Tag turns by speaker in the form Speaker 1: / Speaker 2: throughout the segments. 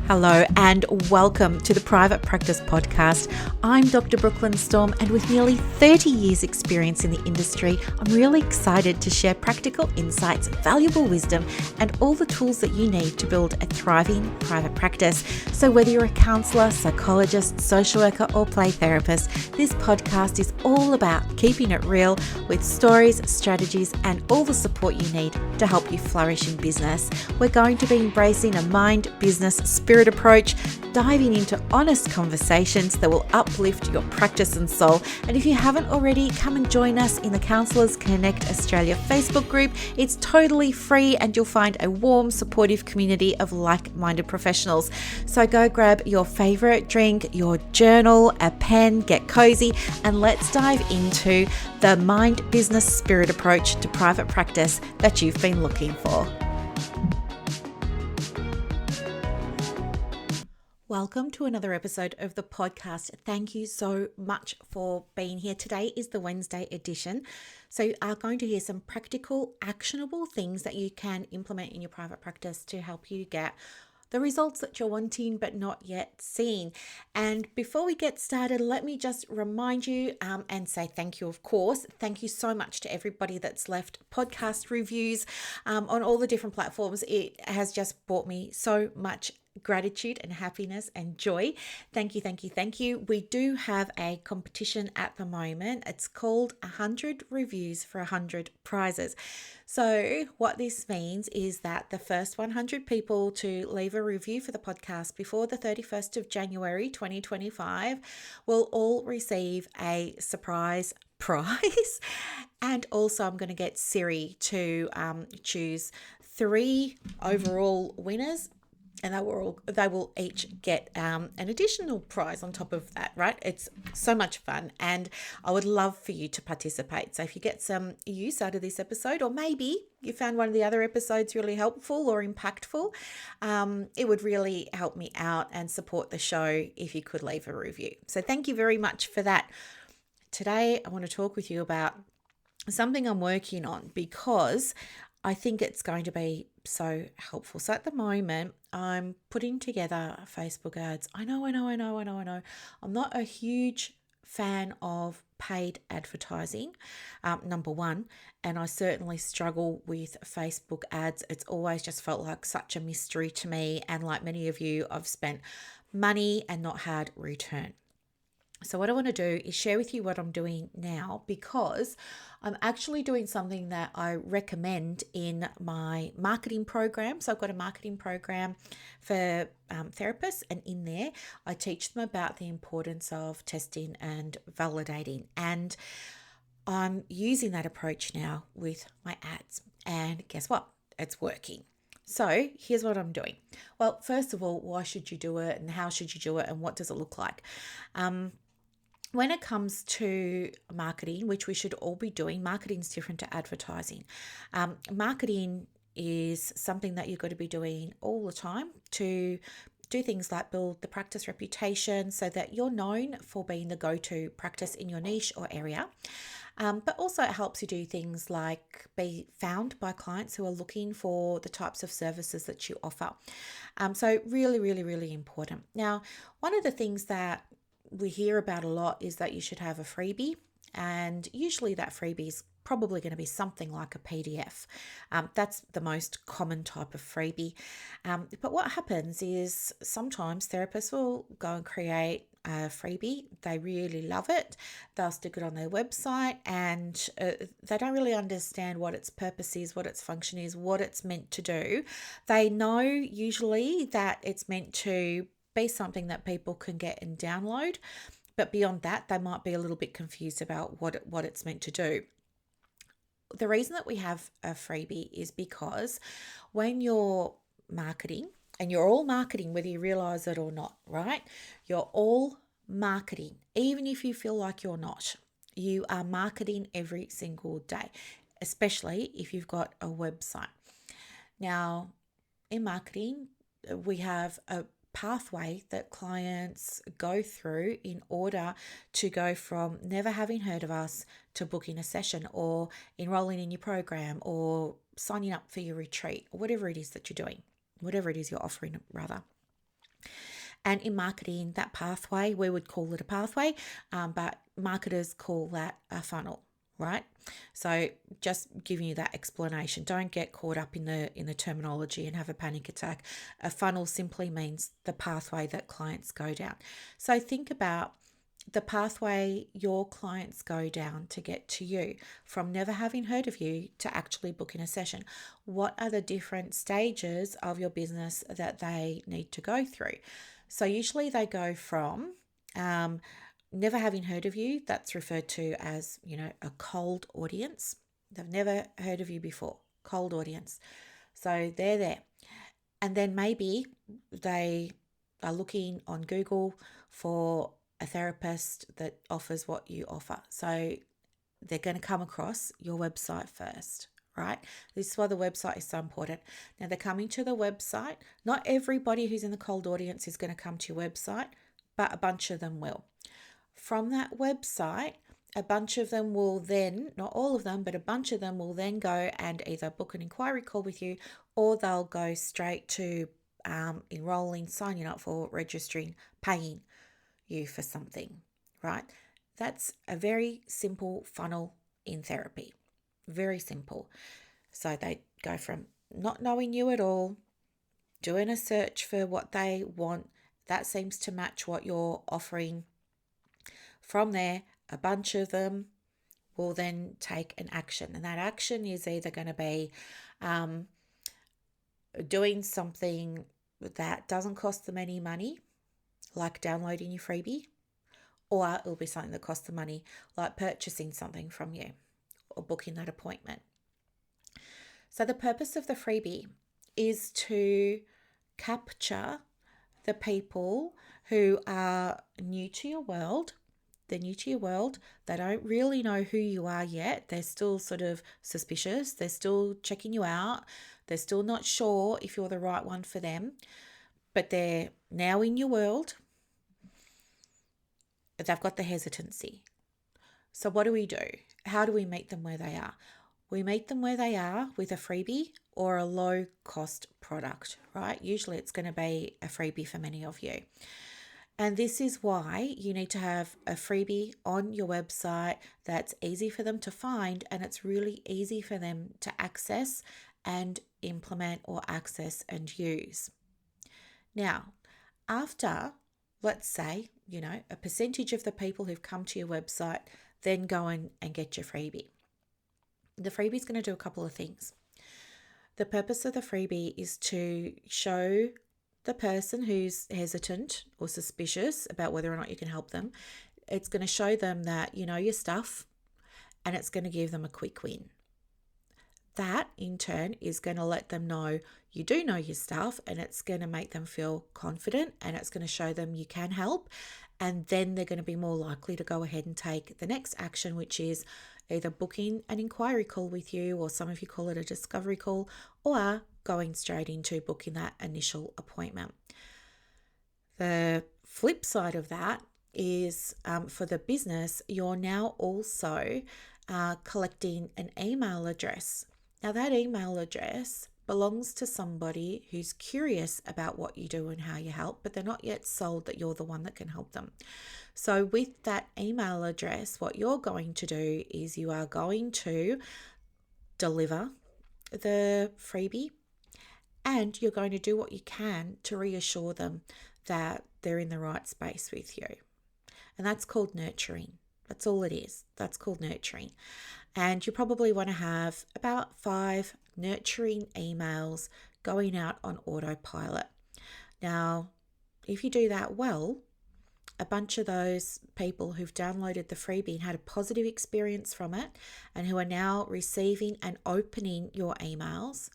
Speaker 1: Hello and welcome to the Private Practice Podcast. I'm Dr. Brooklyn Storme, and with nearly 30 years experience in the industry, I'm really excited to share practical insights, valuable wisdom, and all the tools that you need to build a thriving private practice. So whether you're a counsellor, psychologist, social worker, or play therapist, this podcast is all about keeping it real with stories, strategies, and all the support you need to help you flourish in business. We're going to be embracing a mind, business, spirit approach, diving into honest conversations that will uplift your practice and soul. And if you haven't already, come and join us in the Counsellors Connect Australia Facebook group. It's totally free and you'll find a warm, supportive community of like-minded professionals. So go grab your favorite drink, your journal, a pen, get cozy, and let's dive into the mind, business, spirit approach to private practice that you've been looking for. Welcome to another episode of the podcast. Thank you so much for being here. Today is the Wednesday edition. So you are going to hear some practical, actionable things that you can implement in your private practice to help you get the results that you're wanting but not yet seeing. And before we get started, let me just remind you and say thank you, of course. Thank you so much to everybody that's left podcast reviews on all the different platforms. It has just brought me so much gratitude and happiness and joy. Thank you, thank you, thank you. We do have a competition at the moment. It's called 100 Reviews for 100 Prizes. So what this means is that the first 100 people to leave a review for the podcast before the 31st of January 2025 will all receive a surprise prize. And also I'm going to get Siri to choose 3 overall winners, and they will each get an additional prize on top of that, right? It's so much fun, and I would love for you to participate. So if you get some use out of this episode, or maybe you found one of the other episodes really helpful or impactful, it would really help me out and support the show if you could leave a review. So thank you very much for that. Today, I want to talk with you about something I'm working on because I think it's going to be so helpful. So at the moment, I'm putting together Facebook ads. I know. I'm not a huge fan of paid advertising, number one, and I certainly struggle with Facebook ads. It's always just felt like such a mystery to me, and like many of you, I've spent money and not had return. So what I want to do is share with you what I'm doing now, because I'm actually doing something that I recommend in my marketing program. So I've got a marketing program for therapists, and in there I teach them about the importance of testing and validating. And I'm using that approach now with my ads. And guess what? It's working. So here's what I'm doing. Well, first of all, why should you do it, and how should you do it, and what does it look like? When it comes to marketing, which we should all be doing, marketing is different to advertising. Marketing is something that you've got to be doing all the time to do things like build the practice reputation so that you're known for being the go-to practice in your niche or area. But also it helps you do things like be found by clients who are looking for the types of services that you offer. So really, really, really important. Now, one of the things that we hear about a lot is that you should have a freebie, and usually that freebie is probably going to be something like a PDF. That's the most common type of freebie. But what happens is sometimes therapists will go and create a freebie. They really love it. They'll stick it on their website, and they don't really understand what its purpose is, what its function is, what it's meant to do. They know usually that it's meant to be something that people can get and download, but beyond that, they might be a little bit confused about what it's meant to do. The reason that we have a freebie is because when you're marketing, and you're all marketing whether you realize it or not, right? You're all marketing, even if you feel like you're not. You are marketing every single day, especially if you've got a website. Now, in marketing, we have a pathway that clients go through in order to go from never having heard of us to booking a session or enrolling in your program or signing up for your retreat, or whatever it is that you're doing, whatever it is you're offering rather. And in marketing, that pathway, we would call it a pathway, but marketers call that a funnel, right? So just giving you that explanation. Don't get caught up in the terminology and have a panic attack. A funnel simply means the pathway that clients go down. So think about the pathway your clients go down to get to you, from never having heard of you to actually booking a session. What are the different stages of your business that they need to go through? So usually they go from never having heard of you, that's referred to as, a cold audience. They've never heard of you before, cold audience. So they're there. And then maybe they are looking on Google for a therapist that offers what you offer. So they're going to come across your website first, right? This is why the website is so important. Now they're coming to the website. Not everybody who's in the cold audience is going to come to your website, but a bunch of them will. From that website, a bunch of them will then, not all of them, but a bunch of them will then go and either book an inquiry call with you, or they'll go straight to enrolling, signing up for, registering, paying you for something, right? That's a very simple funnel in therapy. Very simple. So they go from not knowing you at all, doing a search for what they want, that seems to match what you're offering. From there, a bunch of them will then take an action. And that action is either going to be doing something that doesn't cost them any money, like downloading your freebie, or it'll be something that costs them money, like purchasing something from you or booking that appointment. So the purpose of the freebie is to capture the people who are new to your world. They're new to your world. They don't really know who you are yet. They're still sort of suspicious. They're still checking you out. They're still not sure if you're the right one for them, but they're now in your world. They've got the hesitancy. So what do? How do we meet them where they are? We meet them where they are with a freebie or a low cost product, right? Usually it's going to be a freebie for many of you. And this is why you need to have a freebie on your website that's easy for them to find, and it's really easy for them to access and implement or access and use. Now, after, let's say, a percentage of the people who've come to your website then go in and get your freebie. The freebie is going to do a couple of things. The purpose of the freebie is to show the person who's hesitant or suspicious about whether or not you can help them. It's going to show them that you know your stuff, and it's going to give them a quick win. That in turn is going to let them know you do know your stuff, and it's going to make them feel confident, and it's going to show them you can help. And then they're going to be more likely to go ahead and take the next action, which is either booking an inquiry call with you, or some of you call it a discovery call, or going straight into booking that initial appointment. The flip side of that is for the business, you're now also collecting an email address. Now that email address belongs to somebody who's curious about what you do and how you help, but they're not yet sold that you're the one that can help them. So with that email address, what you're going to do is you are going to deliver the freebie, and you're going to do what you can to reassure them that they're in the right space with you. And that's called nurturing. That's all it is. That's called nurturing. And you probably want to have about 5 nurturing emails going out on autopilot. Now, if you do that well, a bunch of those people who've downloaded the freebie and had a positive experience from it, and who are now receiving and opening your emails,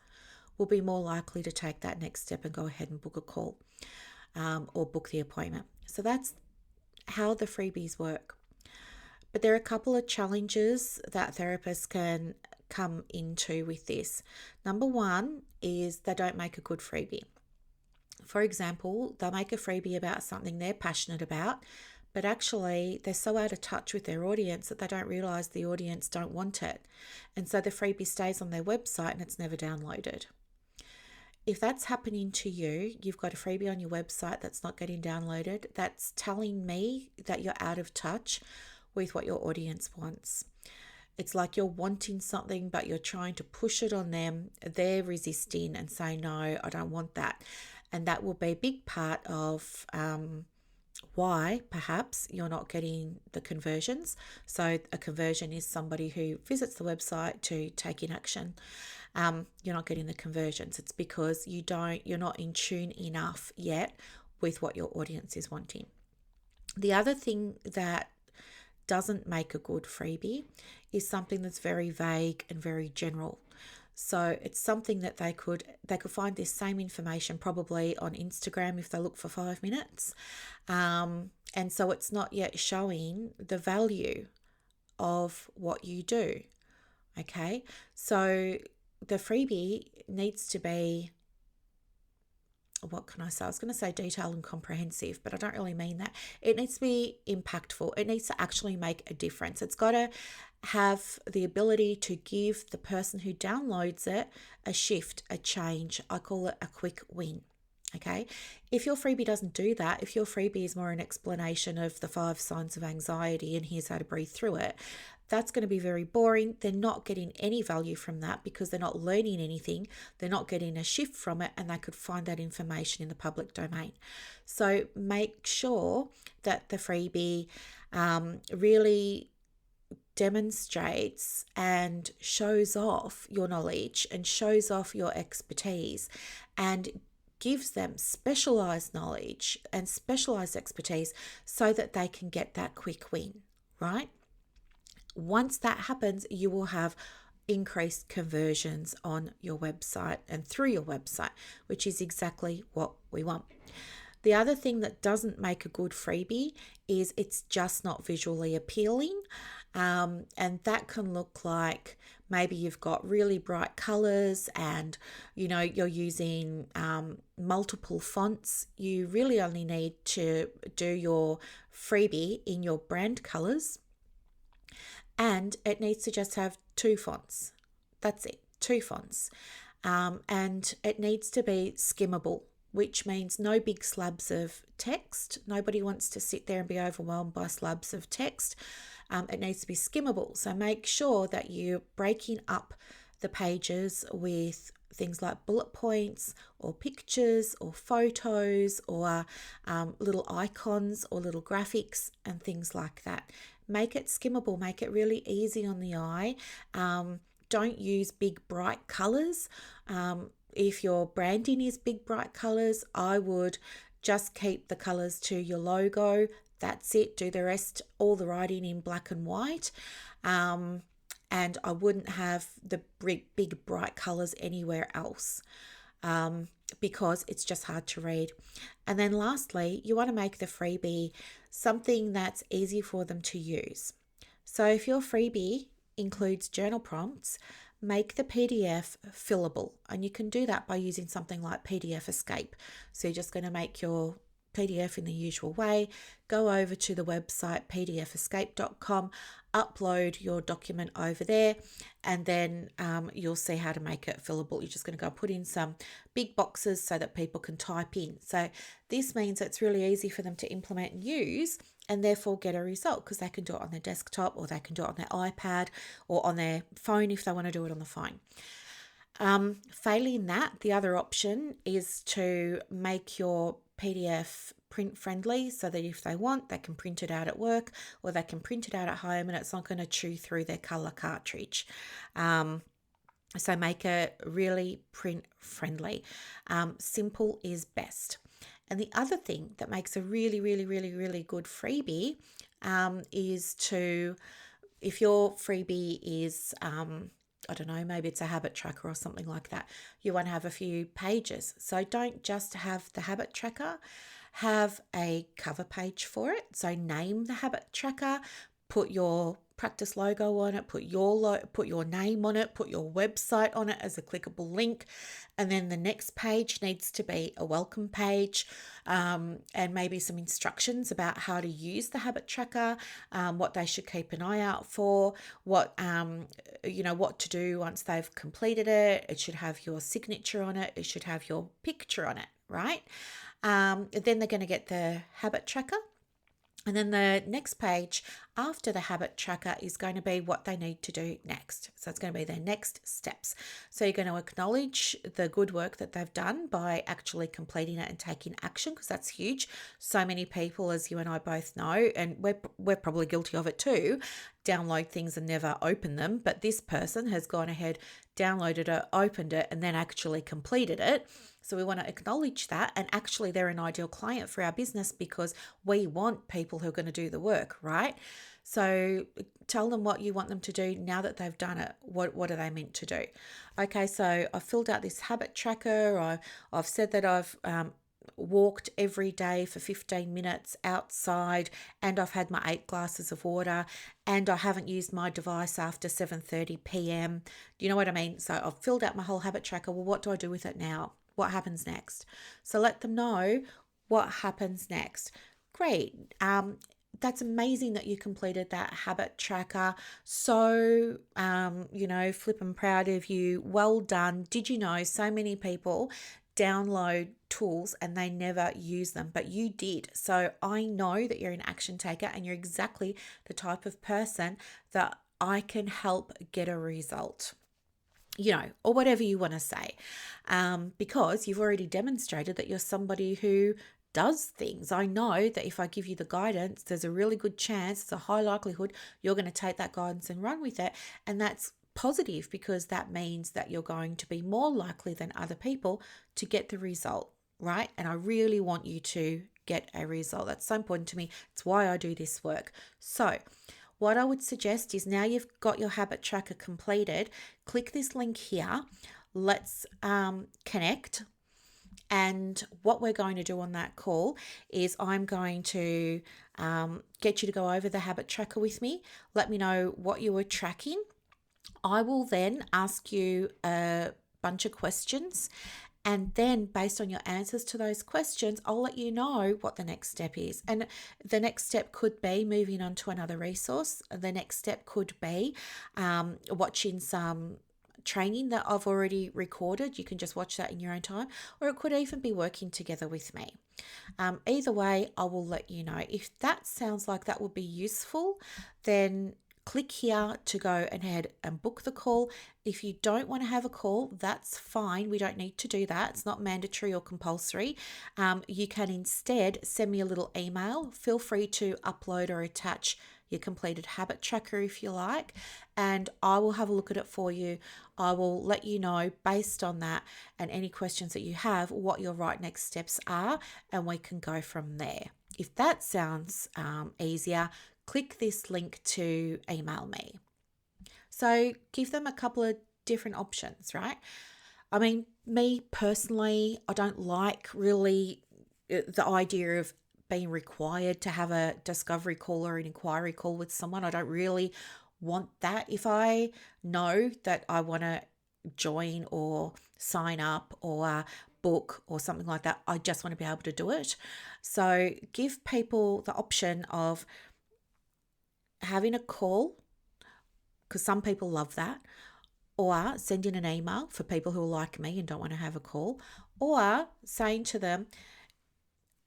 Speaker 1: will be more likely to take that next step and go ahead and book a call or book the appointment. So that's how the freebies work. But there are a couple of challenges that therapists can come into with this. Number one is they don't make a good freebie. For example, they'll make a freebie about something they're passionate about, but actually they're so out of touch with their audience that they don't realize the audience don't want it. And so the freebie stays on their website and it's never downloaded. If that's happening to you, you've got a freebie on your website that's not getting downloaded, that's telling me that you're out of touch with what your audience wants. It's like you're wanting something, but you're trying to push it on them. They're resisting and saying, no, I don't want that. And that will be a big part of why perhaps you're not getting the conversions. So a conversion is somebody who visits the website to take in action. You're not getting the conversions. It's because you're not in tune enough yet with what your audience is wanting. The other thing that doesn't make a good freebie is something that's very vague and very general. So it's something that they could find this same information probably on Instagram if they look for 5 minutes. And so it's not yet showing the value of what you do. Okay, so the freebie needs to be, what can I say? I was going to say detailed and comprehensive, but I don't really mean that. It needs to be impactful. It needs to actually make a difference. It's got to have the ability to give the person who downloads it a shift, a change. I call it a quick win. Okay. If your freebie doesn't do that, if your freebie is more an explanation of the 5 signs of anxiety and here's how to breathe through it, that's going to be very boring. They're not getting any value from that because they're not learning anything. They're not getting a shift from it, and they could find that information in the public domain. So make sure that the freebie really demonstrates and shows off your knowledge and shows off your expertise and gives them specialized knowledge and specialized expertise so that they can get that quick win, right? Once that happens, you will have increased conversions on your website and through your website, which is exactly what we want. The other thing that doesn't make a good freebie is it's just not visually appealing. And that can look like maybe you've got really bright colors and, you're using multiple fonts. You really only need to do your freebie in your brand colors. And it needs to just have 2 fonts. That's it, 2 fonts. And it needs to be skimmable, which means no big slabs of text. Nobody wants to sit there and be overwhelmed by slabs of text. It needs to be skimmable. So make sure that you're breaking up the pages with things like bullet points or pictures or photos or little icons or little graphics and things like that. Make it skimmable, make it really easy on the eye. Don't use big bright colors. If your branding is big bright colors, I would just keep the colors to your logo. That's it. Do the rest, all the writing in black and white. And I wouldn't have the big bright colors anywhere else because it's just hard to read. And then lastly, you want to make the freebie something that's easy for them to use. So if your freebie includes journal prompts, make the PDF fillable. And you can do that by using something like PDF Escape. So you're just going to make your PDF in the usual way, go over to the website pdfescape.com, upload your document over there, and then you'll see how to make it fillable. You're just going to go put in some big boxes so that people can type in. So this means it's really easy for them to implement and use and therefore get a result because they can do it on their desktop or they can do it on their iPad or on their phone if they want to do it on the phone. Failing that, the other option is to make your PDF print friendly so that if they want, they can print it out at work or they can print it out at home and it's not going to chew through their color cartridge. So make it really print friendly. Simple is best. And the other thing that makes a really, really, really, really good freebie is to, if your freebie is, I don't know, maybe it's a habit tracker or something like that, you want to have a few pages. So don't just have the habit tracker, have a cover page for it. So name the habit tracker, put your practice logo on it, put your name on it, put your website on it as a clickable link. And then the next page needs to be a welcome page, and maybe some instructions about how to use the habit tracker, what they should keep an eye out for, what to do once they've completed it. It should have your signature on it. It should have your picture on it, right? Then they're going to get the habit tracker. And then the next page after the habit tracker is going to be what they need to do next. So it's going to be their next steps. So you're going to acknowledge the good work that they've done by actually completing it and taking action, because that's huge. So many people, as you and I both know, and we're probably guilty of it too, download things and never open them. But this person has gone ahead, downloaded it, opened it, and then actually completed it. So we want to acknowledge that, and actually they're an ideal client for our business because we want people who are going to do the work, right? So tell them what you want them to do now that they've done it. What are they meant to do? Okay, so I've filled out this habit tracker. I've said that I've walked every day for 15 minutes outside, and I've had my 8 glasses of water, and I haven't used my device after 7:30 p.m. Do you know what I mean? So I've filled out my whole habit tracker. Well, what do I do with it now? What happens next? So let them know what happens next. Great. That's amazing that you completed that habit tracker. So, flipping proud of you. Well done. Did you know so many people download tools and they never use them, but you did. So I know that you're an action taker, and you're exactly the type of person that I can help get a result, or whatever you want to say, because you've already demonstrated that you're somebody who does things. I know that if I give you the guidance, there's a really good chance, it's a high likelihood you're going to take that guidance and run with it. And that's positive, because that means that you're going to be more likely than other people to get the result, right? And I really want you to get a result. That's so important to me. It's why I do this work. So what I would suggest is, now you've got your habit tracker completed, click this link here. Let's connect. And what we're going to do on that call is I'm going to get you to go over the habit tracker with me. Let me know what you were tracking. I will then ask you a bunch of questions, and then based on your answers to those questions, I'll let you know what the next step is. And the next step could be moving on to another resource. The next step could be watching some training that I've already recorded. You can just watch that in your own time, or it could even be working together with me. Either way, I will let you know. If that sounds like that would be useful, then click here to go ahead and book the call. If you don't want to have a call, that's fine. We don't need to do that. It's not mandatory or compulsory. You can instead send me a little email. Feel free to upload or attach your completed habit tracker if you like, and I will have a look at it for you. I will let you know based on that and any questions that you have what your right next steps are, and we can go from there. If that sounds easier, click this link to email me. So give them a couple of different options, right? I mean, me personally, I don't like really the idea of being required to have a discovery call or an inquiry call with someone. I don't really want that. If I know that I want to join or sign up or book or something like that, I just want to be able to do it. So give people the option of having a call, because some people love that, or sending an email for people who are like me and don't want to have a call, or saying to them,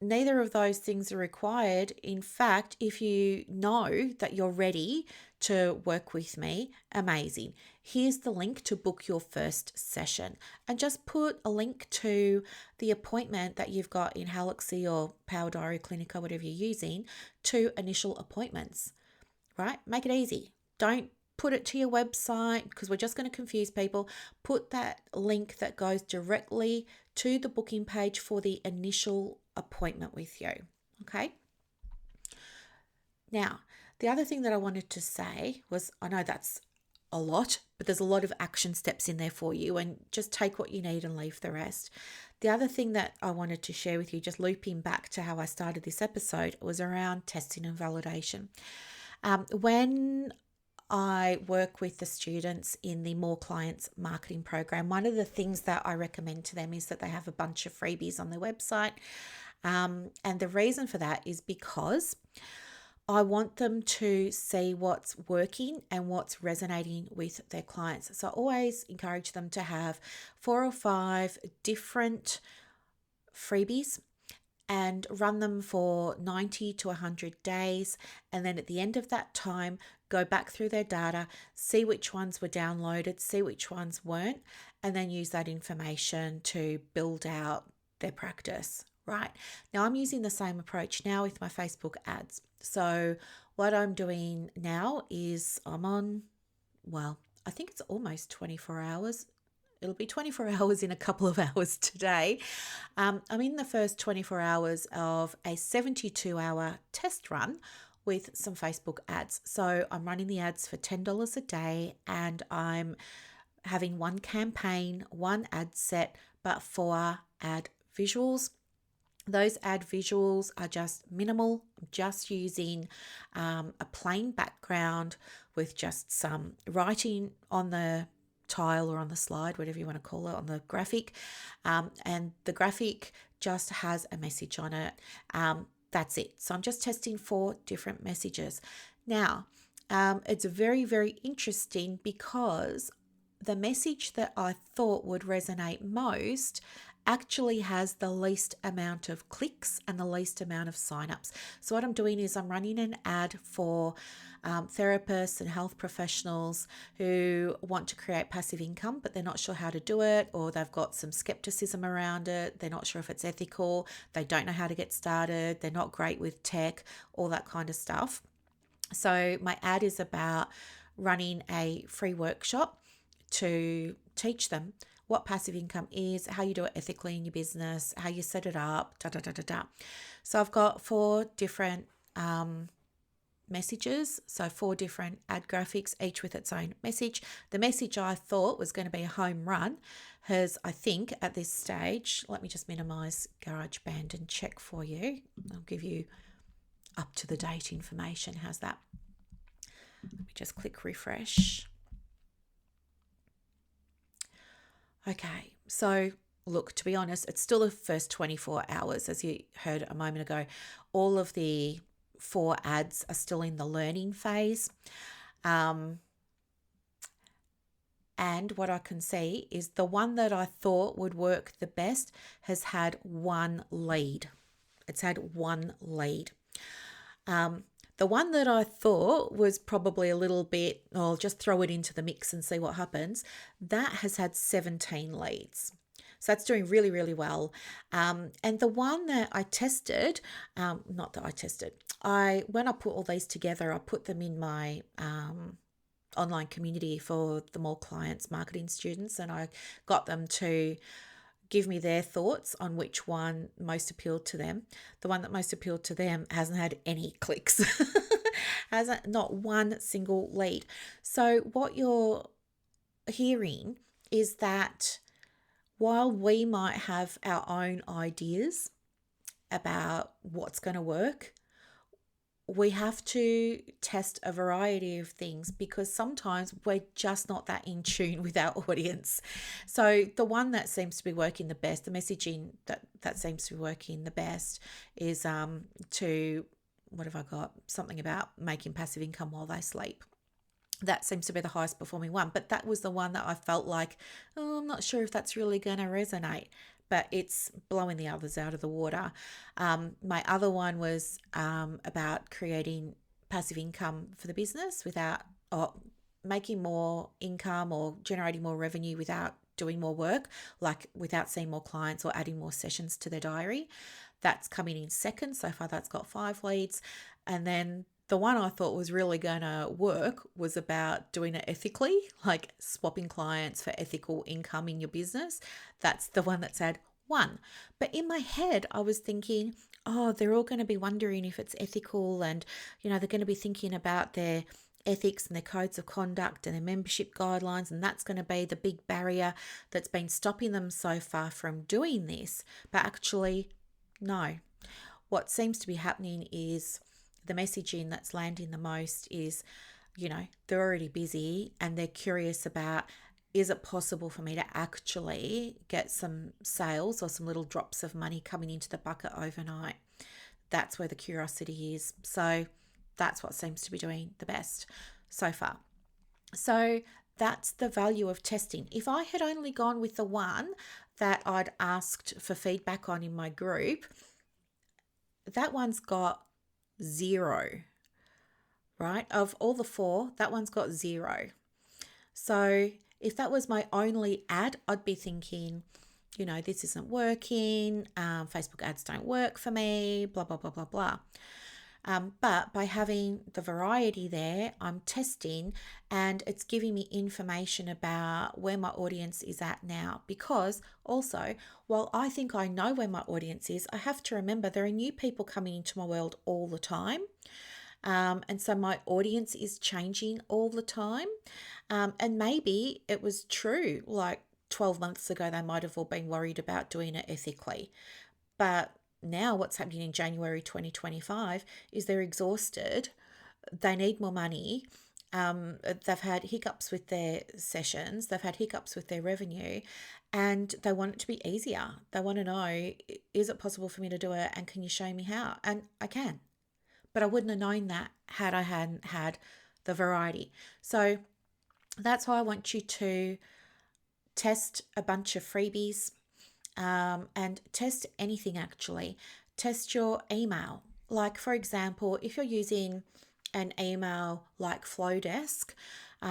Speaker 1: neither of those things are required. In fact, if you know that you're ready to work with me, amazing. Here's the link to book your first session, and just put a link to the appointment that you've got in Halaxy or Power Diary Clinic or whatever you're using to initial appointments, right? Make it easy. Don't put it to your website, because we're just going to confuse people. Put that link that goes directly to the booking page for the initial appointment with you. Okay. Now, the other thing that I wanted to say was, I know that's a lot, but there's a lot of action steps in there for you, and just take what you need and leave the rest. The other thing that I wanted to share with you, just looping back to how I started this episode, was around testing and validation. When I work with the students in the More Clients marketing program. One of the things that I recommend to them is that they have a bunch of freebies on their website. And the reason for that is because I want them to see what's working and what's resonating with their clients. So I always encourage them to have 4 or 5 different freebies and run them for 90 to 100 days. And then at the end of that time, go back through their data, see which ones were downloaded, see which ones weren't, and then use that information to build out their practice. Right now, I'm using the same approach now with my Facebook ads. So, what I'm doing now is I'm on, well, I think it's almost 24 hours. It'll be 24 hours in a couple of hours today. I'm in the first 24 hours of a 72-hour test run with some Facebook ads. So I'm running the ads for $10 a day, and I'm having one campaign, one ad set, but 4 ad visuals. Those ad visuals are just minimal, just using a plain background with just some writing on the tile or on the slide, whatever you want to call it, on the graphic. And the graphic just has a message on it. That's it. So I'm just testing 4 different messages. Now, it's very, very interesting because the message that I thought would resonate most actually has the least amount of clicks and the least amount of signups. So what I'm doing is I'm running an ad for therapists and health professionals who want to create passive income, but they're not sure how to do it, or they've got some skepticism around it. They're not sure if it's ethical. They don't know how to get started. They're not great with tech, all that kind of stuff. So my ad is about running a free workshop to teach them what passive income is, how you do it ethically in your business, how you set it up, da da da da da. So I've got 4 different messages, so 4 different ad graphics, each with its own message. The message I thought was going to be a home run has, I think, at this stage, let me just minimize GarageBand and check for you. I'll give you up to the date information. How's that? Let me just click refresh. Okay, so look, to be honest, it's still the first 24 hours. As you heard a moment ago, all of the 4 ads are still in the learning phase. And what I can see is the one that I thought would work the best has had 1 lead. It's had 1 lead. The one that I thought was probably a little bit, I'll just throw it into the mix and see what happens, that has had 17 leads. So that's doing really, really well. And the one that I tested, not that I tested, when I put all these together, I put them in my online community for the More Clients marketing students, and I got them to give me their thoughts on which one most appealed to them. The one that most appealed to them hasn't had any clicks, hasn't, not 1 single lead. So what you're hearing is that while we might have our own ideas about what's going to work, we have to test a variety of things because sometimes we're just not that in tune with our audience. So the one that seems to be working the best, the messaging that seems to be working the best is what have I got? Something about making passive income while they sleep. That seems to be the highest performing one, but that was the one that I felt like, oh, I'm not sure if that's really going to resonate, but it's blowing the others out of the water. My other one was about creating passive income for the business without making more income or generating more revenue without doing more work, like without seeing more clients or adding more sessions to their diary. That's coming in second. So far, that's got 5 leads. And then the one I thought was really going to work was about doing it ethically, like swapping clients for ethical income in your business. That's the one that's had 1. But in my head, I was thinking, oh, they're all going to be wondering if it's ethical, and, they're going to be thinking about their ethics and their codes of conduct and their membership guidelines, and that's going to be the big barrier that's been stopping them so far from doing this. But actually, no. What seems to be happening is the messaging that's landing the most is they're already busy and they're curious about, is it possible for me to actually get some sales or some little drops of money coming into the bucket overnight? That's where the curiosity is. So that's what seems to be doing the best so far. So that's the value of testing. If I had only gone with the one that I'd asked for feedback on in my group, that one's got 0, right? Of all the 4, that one's got 0. So if that was my only ad, I'd be thinking, this isn't working. Facebook ads don't work for me, blah, blah, blah, blah, blah. But by having the variety there, I'm testing and it's giving me information about where my audience is at now. Because also, while I think I know where my audience is, I have to remember there are new people coming into my world all the time. And so my audience is changing all the time. And maybe it was true, like 12 months ago, they might have all been worried about doing it ethically. But now what's happening in January 2025 is they're exhausted. They need more money. They've had hiccups with their sessions. They've had hiccups with their revenue, and they want it to be easier. They want to know, is it possible for me to do it? And can you show me how? And I can. But I wouldn't have known that had I hadn't had the variety. So that's why I want you to test a bunch of freebies, and test anything actually. Test your email. Like, for example, if you're using an email like Flowdesk,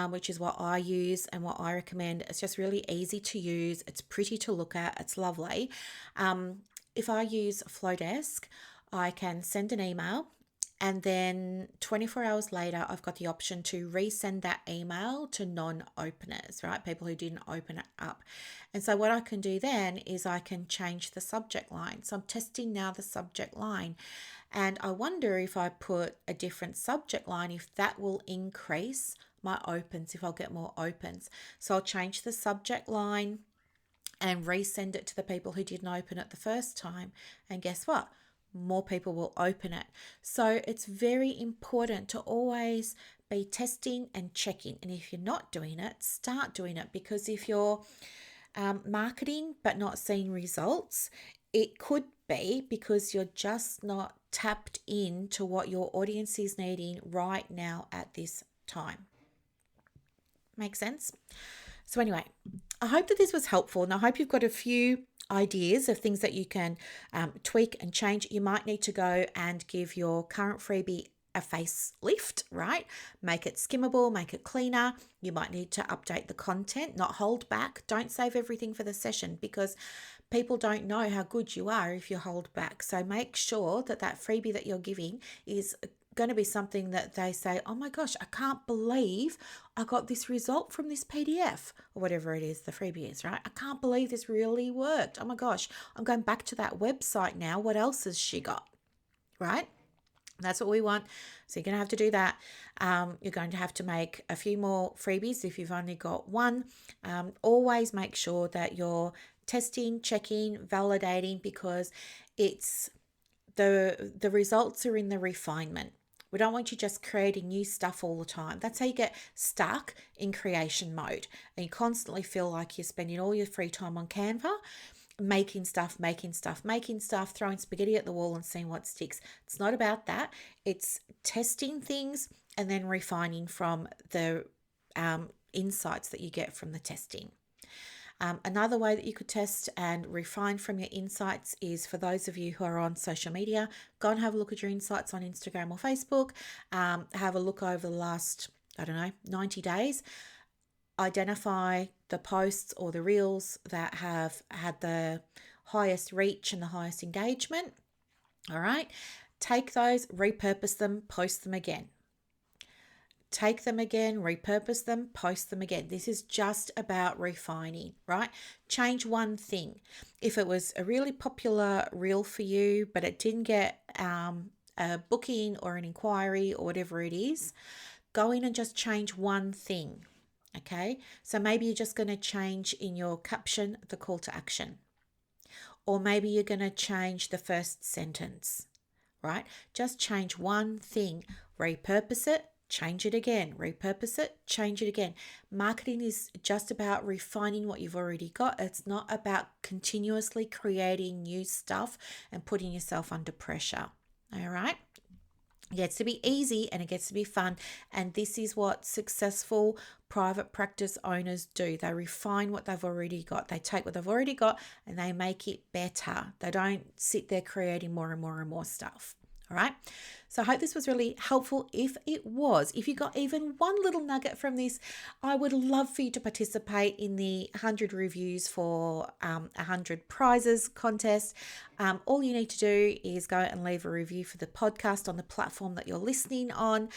Speaker 1: which is what I use and what I recommend, it's just really easy to use. It's pretty to look at. It's lovely. If I use Flowdesk, I can send an email, and then 24 hours later, I've got the option to resend that email to non-openers, right? People who didn't open it up. And so what I can do then is I can change the subject line. So I'm testing now the subject line. And I wonder if I put a different subject line, if that will increase my opens, if I'll get more opens. So I'll change the subject line and resend it to the people who didn't open it the first time. And guess what? More people will open it. So it's very important to always be testing and checking. And if you're not doing it, start doing it, because if you're marketing but not seeing results, it could be because you're just not tapped into what your audience is needing right now at this time. Make sense? So anyway, I hope that this was helpful, and I hope you've got a few ideas of things that you can tweak and change. You might need to go and give your current freebie a facelift, right? Make it skimmable, make it cleaner. You might need to update the content, not hold back. Don't save everything for the session, because people don't know how good you are if you hold back. So make sure that that freebie that you're giving is going to be something that they say, oh my gosh, I can't believe I got this result from this PDF, or whatever it is the freebie is, right? I can't believe this really worked. Oh my gosh, I'm going back to that website now. What else has she got, right? That's what we want. So you're going to have to do that. You're going to have to make a few more freebies if you've only got one. Always make sure that you're testing, checking, validating, because it's the results are in the refinement. We don't want you just creating new stuff all the time. That's how you get stuck in creation mode, and you constantly feel like you're spending all your free time on Canva, making stuff, throwing spaghetti at the wall and seeing what sticks. It's not about that. It's testing things and then refining from the insights that you get from the testing. Another way that you could test and refine from your insights is, for those of you who are on social media, go and have a look at your insights on Instagram or Facebook. Have a look over the last, 90 days. Identify the posts or the reels that have had the highest reach and the highest engagement. All right. Take those, repurpose them, post them again. Take them again, repurpose them, post them again. This is just about refining, right? Change one thing. If it was a really popular reel for you, but it didn't get a booking or an inquiry or whatever it is, go in and just change one thing, okay? So maybe you're just going to change in your caption the call to action. Or maybe you're going to change the first sentence, right? Just change one thing, repurpose it, change it again, repurpose it, change it again. Marketing is just about refining what you've already got. It's not about continuously creating new stuff and putting yourself under pressure. All right. It gets to be easy and it gets to be fun. And this is what successful private practice owners do. They refine what they've already got. They take what they've already got and they make it better. They don't sit there creating more and more and more stuff. All right. So I hope this was really helpful. If it was, if you got even one little nugget from this, I would love for you to participate in the 100 reviews for 100 prizes contest. All you need to do is go and leave a review for the podcast on the platform that you're listening on.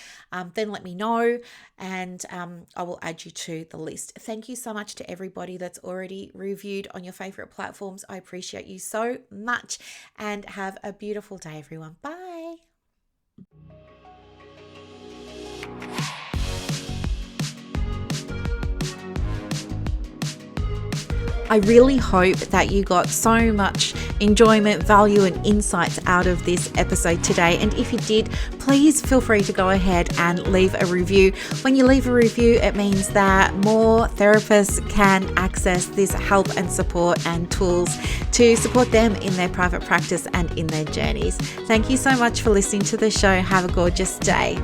Speaker 1: Then let me know and I will add you to the list. Thank you so much to everybody that's already reviewed on your favorite platforms. I appreciate you so much and have a beautiful day, everyone. Bye. I really hope that you got so much enjoyment, value, and insights out of this episode today. And if you did, please feel free to go ahead and leave a review. When you leave a review, it means that more therapists can access this help and support and tools to support them in their private practice and in their journeys. Thank you so much for listening to the show. Have a gorgeous day.